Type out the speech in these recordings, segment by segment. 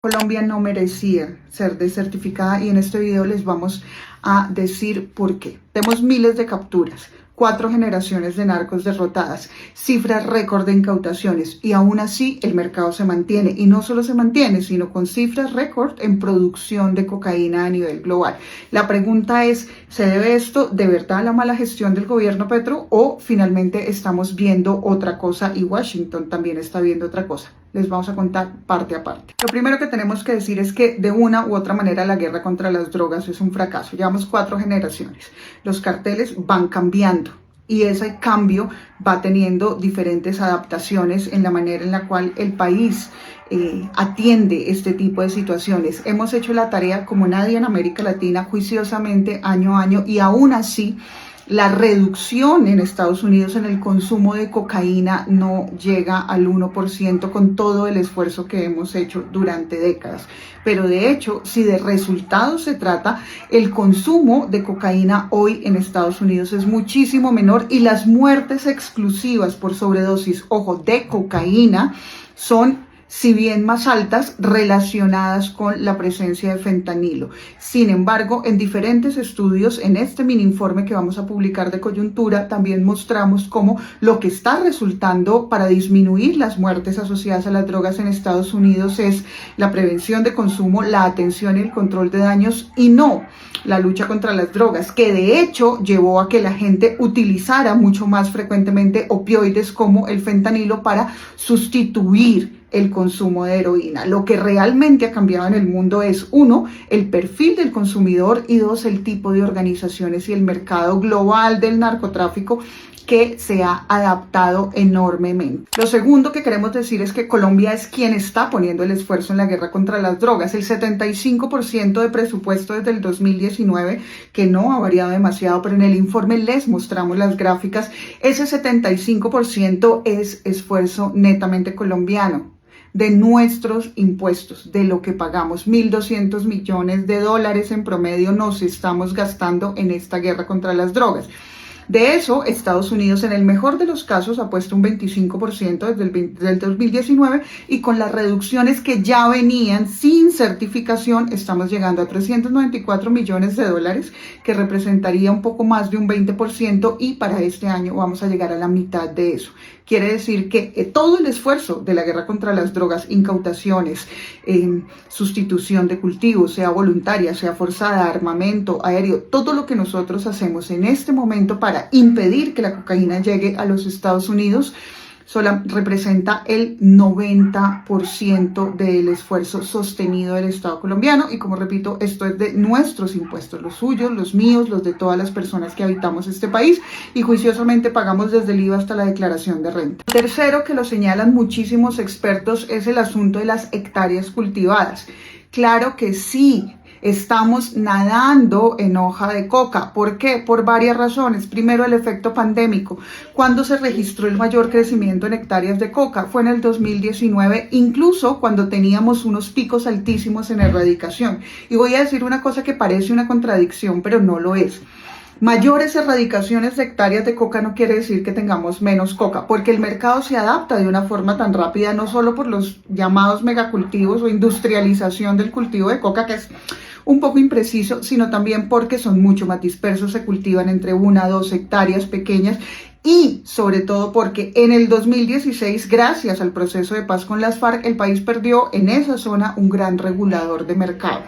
Colombia no merecía ser desertificada y en este video les vamos a decir por qué. Tenemos miles de capturas, 4 generaciones de narcos derrotadas, cifras récord de incautaciones y aún así el mercado se mantiene y no solo se mantiene, sino con cifras récord en producción de cocaína a nivel global. La pregunta es, ¿se debe esto de verdad a la mala gestión del gobierno Petro o finalmente estamos viendo otra cosa y Washington también está viendo otra cosa? Les vamos a contar parte a parte. Lo primero que tenemos que decir es que de una u otra manera la guerra contra las drogas es un fracaso. Llevamos 4 generaciones. Los carteles van cambiando y ese cambio va teniendo diferentes adaptaciones en la manera en la cual el país atiende este tipo de situaciones. Hemos hecho la tarea como nadie en América Latina juiciosamente año a año y aún así la reducción en Estados Unidos en el consumo de cocaína no llega al 1% con todo el esfuerzo que hemos hecho durante décadas. Pero de hecho, si de resultados se trata, el consumo de cocaína hoy en Estados Unidos es muchísimo menor y las muertes exclusivas por sobredosis, ojo, de cocaína son, si bien más altas, relacionadas con la presencia de fentanilo. Sin embargo, en diferentes estudios, en este mini informe que vamos a publicar de coyuntura, también mostramos cómo lo que está resultando para disminuir las muertes asociadas a las drogas en Estados Unidos es la prevención de consumo, la atención y el control de daños y no la lucha contra las drogas, que de hecho llevó a que la gente utilizara mucho más frecuentemente opioides como el fentanilo para sustituir el consumo de heroína. Lo que realmente ha cambiado en el mundo es, 1, el perfil del consumidor y 2, el tipo de organizaciones y el mercado global del narcotráfico que se ha adaptado enormemente. Lo segundo que queremos decir es que Colombia es quien está poniendo el esfuerzo en la guerra contra las drogas. El 75% de presupuesto desde el 2019, que no ha variado demasiado, pero en el informe les mostramos las gráficas, ese 75% es esfuerzo netamente colombiano, de nuestros impuestos, de lo que pagamos. 1.200 millones de dólares en promedio nos estamos gastando en esta guerra contra las drogas. De eso, Estados Unidos en el mejor de los casos ha puesto un 25% desde el 2019 y con las reducciones que ya venían sin certificación estamos llegando a 394 millones de dólares, que representaría un poco más de un 20% y para este año vamos a llegar a la mitad de eso. Quiere decir que todo el esfuerzo de la guerra contra las drogas, incautaciones, sustitución de cultivos, sea voluntaria, sea forzada, armamento, aéreo, todo lo que nosotros hacemos en este momento para impedir que la cocaína llegue a los Estados Unidos, representa el 90% del esfuerzo sostenido del Estado colombiano y como repito, esto es de nuestros impuestos, los suyos, los míos, los de todas las personas que habitamos este país y juiciosamente pagamos desde el IVA hasta la declaración de renta. Tercero, que lo señalan muchísimos expertos, es el asunto de las hectáreas cultivadas. Claro que sí. Estamos nadando en hoja de coca. ¿Por qué? Por varias razones. Primero, el efecto pandémico. ¿Cuándo se registró el mayor crecimiento en hectáreas de coca? Fue en el 2019, incluso cuando teníamos unos picos altísimos en erradicación. Y voy a decir una cosa que parece una contradicción, pero no lo es. Mayores erradicaciones de hectáreas de coca no quiere decir que tengamos menos coca, porque el mercado se adapta de una forma tan rápida, no solo por los llamados megacultivos o industrialización del cultivo de coca, que es un poco impreciso, sino también porque son mucho más dispersos, se cultivan entre 1 a 2 hectáreas pequeñas y sobre todo porque en el 2016, gracias al proceso de paz con las FARC, el país perdió en esa zona un gran regulador de mercado,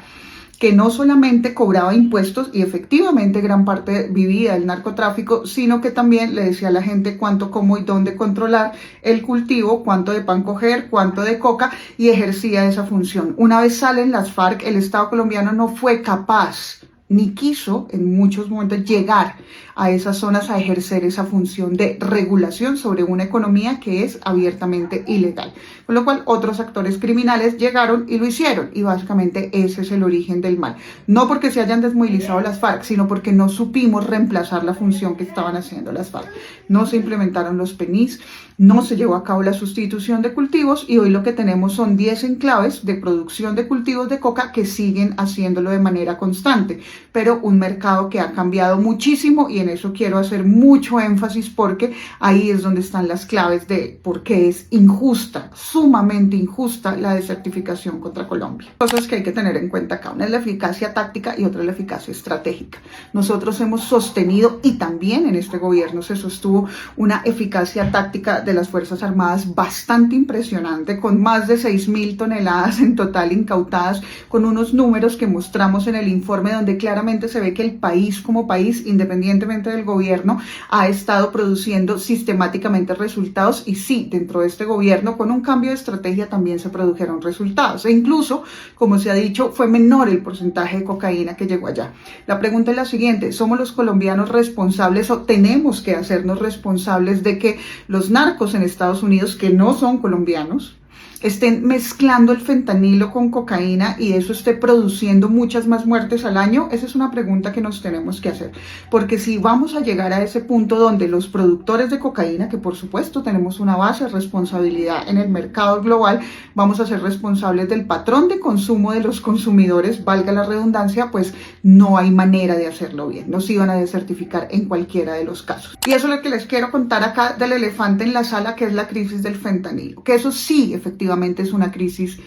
que no solamente cobraba impuestos y efectivamente gran parte vivía del narcotráfico, sino que también le decía a la gente cuánto, cómo y dónde controlar el cultivo, cuánto de pan coger, cuánto de coca y ejercía esa función. Una vez salen las FARC, el Estado colombiano no fue capaz ni quiso en muchos momentos llegar a esas zonas a ejercer esa función de regulación sobre una economía que es abiertamente ilegal. Con lo cual otros actores criminales llegaron y lo hicieron y básicamente ese es el origen del mal. No porque se hayan desmovilizado las FARC, sino porque no supimos reemplazar la función que estaban haciendo las FARC. No se implementaron los PENIS, no se llevó a cabo la sustitución de cultivos y hoy lo que tenemos son 10 enclaves de producción de cultivos de coca que siguen haciéndolo de manera constante. pero un mercado que ha cambiado muchísimo y en eso quiero hacer mucho énfasis porque ahí es donde están las claves de por qué es injusta, sumamente injusta la desertificación contra Colombia. Cosas que hay que tener en cuenta acá, una es la eficacia táctica y otra es la eficacia estratégica. Nosotros hemos sostenido y también en este gobierno se sostuvo una eficacia táctica de las Fuerzas Armadas bastante impresionante, con más de 6.000 toneladas en total incautadas, con unos números que mostramos en el informe donde claramente se ve que el país como país, independientemente del gobierno, ha estado produciendo sistemáticamente resultados y sí, dentro de este gobierno con un cambio de estrategia también se produjeron resultados e incluso, como se ha dicho, fue menor el porcentaje de cocaína que llegó allá. La pregunta es la siguiente: ¿somos los colombianos responsables o tenemos que hacernos responsables de que los narcos en Estados Unidos, que no son colombianos, estén mezclando el fentanilo con cocaína y eso esté produciendo muchas más muertes al año? Esa es una pregunta que nos tenemos que hacer, porque si vamos a llegar a ese punto donde los productores de cocaína, que por supuesto tenemos una base de responsabilidad en el mercado global, vamos a ser responsables del patrón de consumo de los consumidores, valga la redundancia, pues no hay manera de hacerlo bien, nos iban a desertificar en cualquiera de los casos. Y eso es lo que les quiero contar acá del elefante en la sala, que es la crisis del fentanilo, que eso sí, efectivamente, es una crisis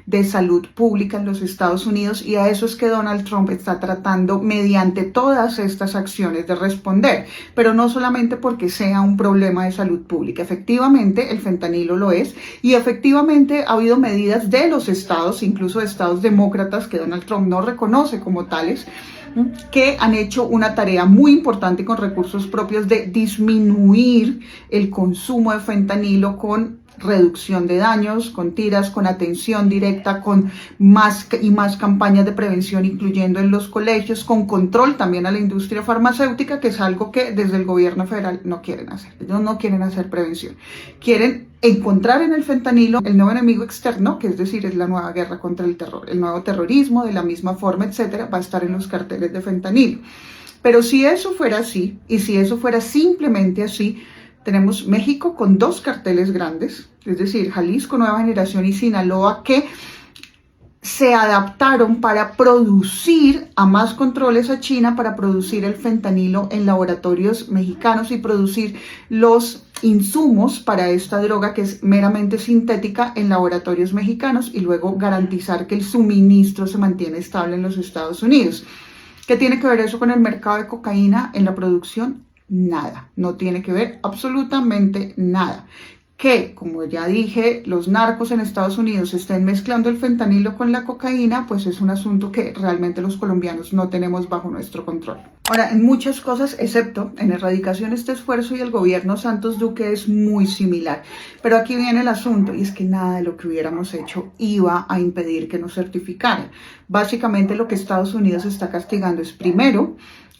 de salud pública en los Estados Unidos y a eso es que Donald Trump está tratando mediante todas estas acciones de responder, pero no solamente porque sea un problema de salud pública. Efectivamente el fentanilo lo es y efectivamente ha habido medidas de los estados, incluso de estados demócratas que Donald Trump no reconoce como tales, que han hecho una tarea muy importante con recursos propios de disminuir el consumo de fentanilo con reducción de daños, con tiras, con atención directa, con más y más campañas de prevención, incluyendo en los colegios, con control también a la industria farmacéutica, que es algo que desde el gobierno federal no quieren hacer. Ellos no quieren hacer prevención. Quieren encontrar en el fentanilo el nuevo enemigo externo, que es decir, es la nueva guerra contra el terror, el nuevo terrorismo, de la misma forma, etcétera, va a estar en los carteles de fentanilo. Pero si eso fuera así, y si eso fuera simplemente así, tenemos México con dos carteles grandes, es decir, Jalisco Nueva Generación y Sinaloa, que se adaptaron para producir a más controles a China, para producir el fentanilo en laboratorios mexicanos y producir los insumos para esta droga que es meramente sintética en laboratorios mexicanos y luego garantizar que el suministro se mantiene estable en los Estados Unidos. ¿Qué tiene que ver eso con el mercado de cocaína en la producción? Nada, no tiene que ver absolutamente nada. Que, como ya dije, los narcos en Estados Unidos estén mezclando el fentanilo con la cocaína, pues es un asunto que realmente los colombianos no tenemos bajo nuestro control. Ahora, en muchas cosas, excepto en erradicación, este esfuerzo y el gobierno Santos Duque es muy similar. Pero aquí viene el asunto, y es que nada de lo que hubiéramos hecho iba a impedir que nos certificaran. Básicamente lo que Estados Unidos está castigando es, primero,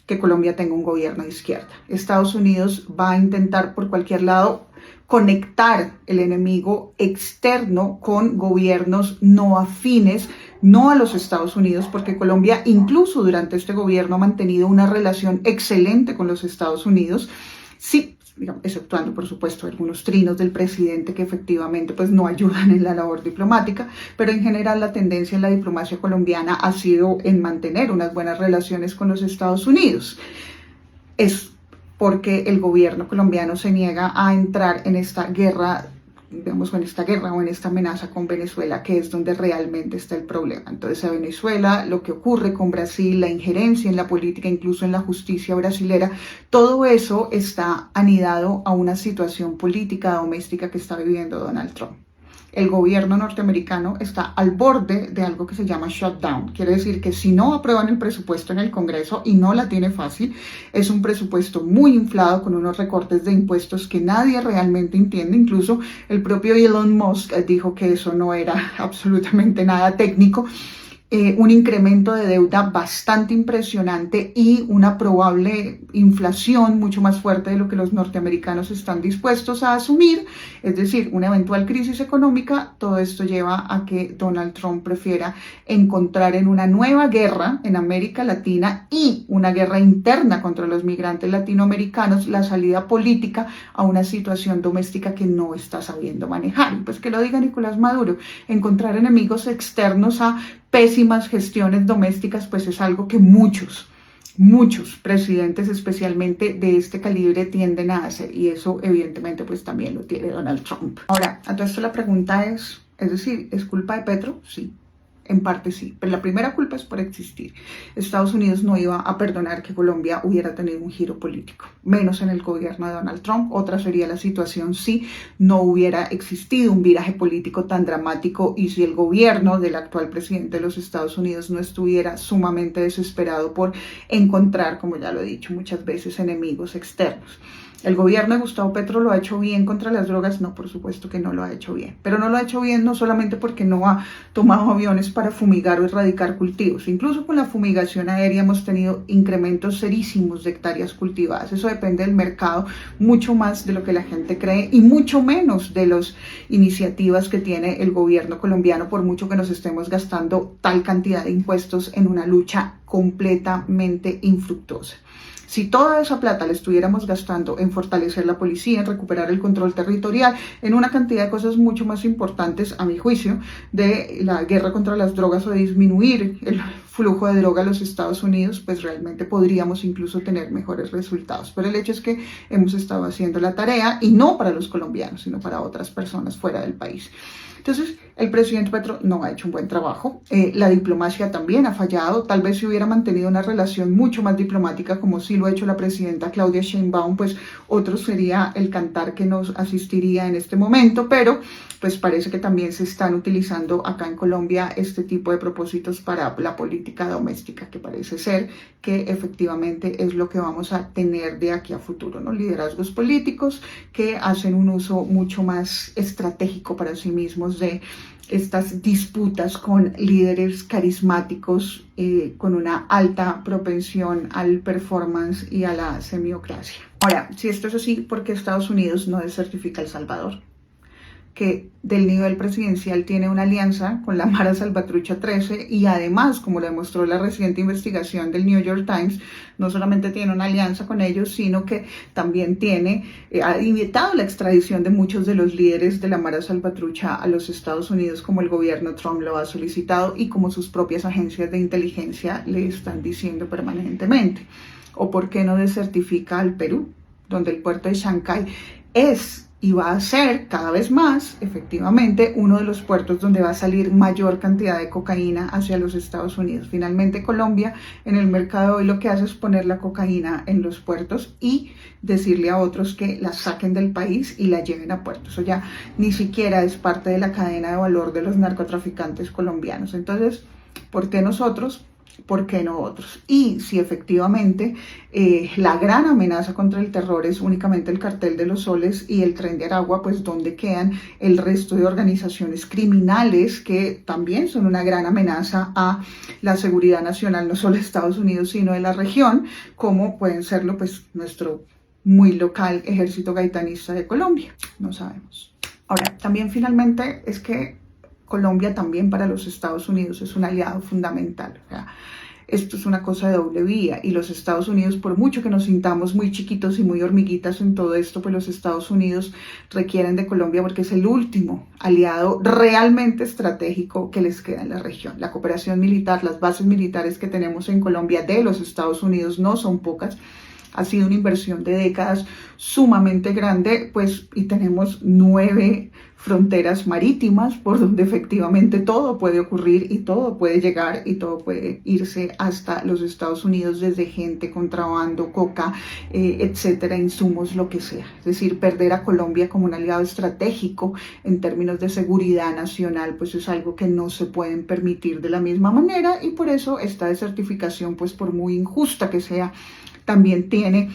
que Colombia tenga un gobierno de izquierda. Estados Unidos va a intentar por cualquier lado conectar el enemigo externo con gobiernos no afines, no a los Estados Unidos, porque Colombia incluso durante este gobierno ha mantenido una relación excelente con los Estados Unidos, sí, digamos, exceptuando por supuesto algunos trinos del presidente que efectivamente pues no ayudan en la labor diplomática, pero en general la tendencia en la diplomacia colombiana ha sido en mantener unas buenas relaciones con los Estados Unidos. Es porque el gobierno colombiano se niega a entrar en esta guerra, digamos, en esta guerra o en esta amenaza con Venezuela, que es donde realmente está el problema. Entonces, a Venezuela, lo que ocurre con Brasil, la injerencia en la política, incluso en la justicia brasilera, todo eso está anidado a una situación política doméstica que está viviendo Donald Trump. El gobierno norteamericano está al borde de algo que se llama shutdown. Quiere decir que si no aprueban el presupuesto en el Congreso, y no la tiene fácil, es un presupuesto muy inflado con unos recortes de impuestos que nadie realmente entiende. Incluso el propio Elon Musk dijo que eso no era absolutamente nada técnico. Un incremento de deuda bastante impresionante y una probable inflación mucho más fuerte de lo que los norteamericanos están dispuestos a asumir, es decir, una eventual crisis económica. Todo esto lleva a que Donald Trump prefiera encontrar en una nueva guerra en América Latina y una guerra interna contra los migrantes latinoamericanos la salida política a una situación doméstica que no está sabiendo manejar. Pues que lo diga Nicolás Maduro, encontrar enemigos externos a pésimas gestiones domésticas, pues es algo que muchos presidentes, especialmente de este calibre, tienden a hacer, y eso evidentemente pues también lo tiene Donald Trump. Ahora, a todo esto la pregunta es decir, ¿es culpa de Petro? Sí. En parte sí, pero la primera culpa es por existir. Estados Unidos no iba a perdonar que Colombia hubiera tenido un giro político, menos en el gobierno de Donald Trump. Otra sería la situación si no hubiera existido un viraje político tan dramático y si el gobierno del actual presidente de los Estados Unidos no estuviera sumamente desesperado por encontrar, como ya lo he dicho muchas veces, enemigos externos. ¿El gobierno de Gustavo Petro lo ha hecho bien contra las drogas? No, por supuesto que no lo ha hecho bien. Pero no lo ha hecho bien no solamente porque no ha tomado aviones para fumigar o erradicar cultivos. Incluso con la fumigación aérea hemos tenido incrementos serísimos de hectáreas cultivadas. Eso depende del mercado mucho más de lo que la gente cree y mucho menos de las iniciativas que tiene el gobierno colombiano, por mucho que nos estemos gastando tal cantidad de impuestos en una lucha completamente infructuosa. Si toda esa plata la estuviéramos gastando en fortalecer la policía, en recuperar el control territorial, en una cantidad de cosas mucho más importantes, a mi juicio, de la guerra contra las drogas o de disminuir el flujo de droga a los Estados Unidos, pues realmente podríamos incluso tener mejores resultados. Pero el hecho es que hemos estado haciendo la tarea, y no para los colombianos, sino para otras personas fuera del país. Entonces, el presidente Petro no ha hecho un buen trabajo. La diplomacia también ha fallado. Tal vez si hubiera mantenido una relación mucho más diplomática, como sí lo ha hecho la presidenta Claudia Sheinbaum, pues otro sería el cantar que nos asistiría en este momento. Pero pues parece que también se están utilizando acá en Colombia este tipo de propósitos para la política doméstica, que parece ser que efectivamente es lo que vamos a tener de aquí a futuro, ¿no? Liderazgos políticos que hacen un uso mucho más estratégico para sí mismos de estas disputas con líderes carismáticos con una alta propensión al performance y a la semiocracia. Ahora, si esto es así, ¿por qué Estados Unidos no desertifica El Salvador? Que del nivel presidencial tiene una alianza con la Mara Salvatrucha 13 y además, como lo demostró la reciente investigación del New York Times, no solamente tiene una alianza con ellos, sino que también ha evitado la extradición de muchos de los líderes de la Mara Salvatrucha a los Estados Unidos, como el gobierno Trump lo ha solicitado y como sus propias agencias de inteligencia le están diciendo permanentemente. ¿O por qué no desertifica al Perú, donde el puerto de Chancay es y va a ser cada vez más, efectivamente, uno de los puertos donde va a salir mayor cantidad de cocaína hacia los Estados Unidos? Finalmente, Colombia en el mercado de hoy lo que hace es poner la cocaína en los puertos y decirle a otros que la saquen del país y la lleven a puertos. Eso ya ni siquiera es parte de la cadena de valor de los narcotraficantes colombianos. Entonces, ¿por qué nosotros? ¿Por qué no otros? Y si efectivamente la gran amenaza contra el terror es únicamente el Cartel de los Soles y el Tren de Aragua, pues ¿dónde quedan el resto de organizaciones criminales que también son una gran amenaza a la seguridad nacional, no solo de Estados Unidos, sino de la región, como pueden serlo pues nuestro muy local Ejército Gaitanista de Colombia? No sabemos. Ahora, también finalmente es que Colombia también para los Estados Unidos es un aliado fundamental. O sea, esto es una cosa de doble vía y los Estados Unidos, por mucho que nos sintamos muy chiquitos y muy hormiguitas en todo esto, pues los Estados Unidos requieren de Colombia porque es el último aliado realmente estratégico que les queda en la región. La cooperación militar, las bases militares que tenemos en Colombia de los Estados Unidos no son pocas. Ha sido una inversión de décadas sumamente grande, pues, y tenemos 9 fronteras marítimas por donde efectivamente todo puede ocurrir y todo puede llegar y todo puede irse hasta los Estados Unidos, desde gente, contrabando, coca, etcétera, insumos, lo que sea. Es decir, perder a Colombia como un aliado estratégico en términos de seguridad nacional, pues es algo que no se pueden permitir de la misma manera, y por eso esta desertificación, pues por muy injusta que sea, también tiene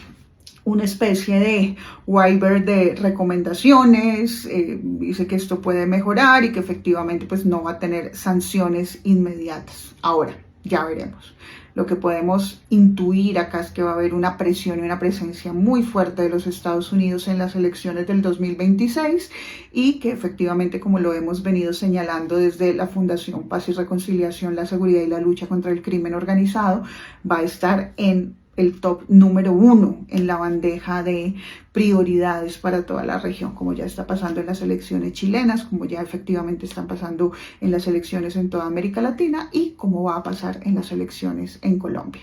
una especie de waiver de recomendaciones, dice que esto puede mejorar y que efectivamente pues no va a tener sanciones inmediatas. Ahora, ya veremos. Lo que podemos intuir acá es que va a haber una presión y una presencia muy fuerte de los Estados Unidos en las elecciones del 2026 y que efectivamente, como lo hemos venido señalando desde la Fundación Paz y Reconciliación, la Seguridad y la Lucha contra el Crimen Organizado, va a estar en el top número 1 en la bandeja de prioridades para toda la región, como ya está pasando en las elecciones chilenas, como ya efectivamente están pasando en las elecciones en toda América Latina y como va a pasar en las elecciones en Colombia.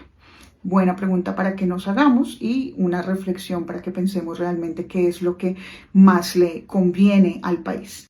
Buena pregunta para que nos hagamos y una reflexión para que pensemos realmente qué es lo que más le conviene al país.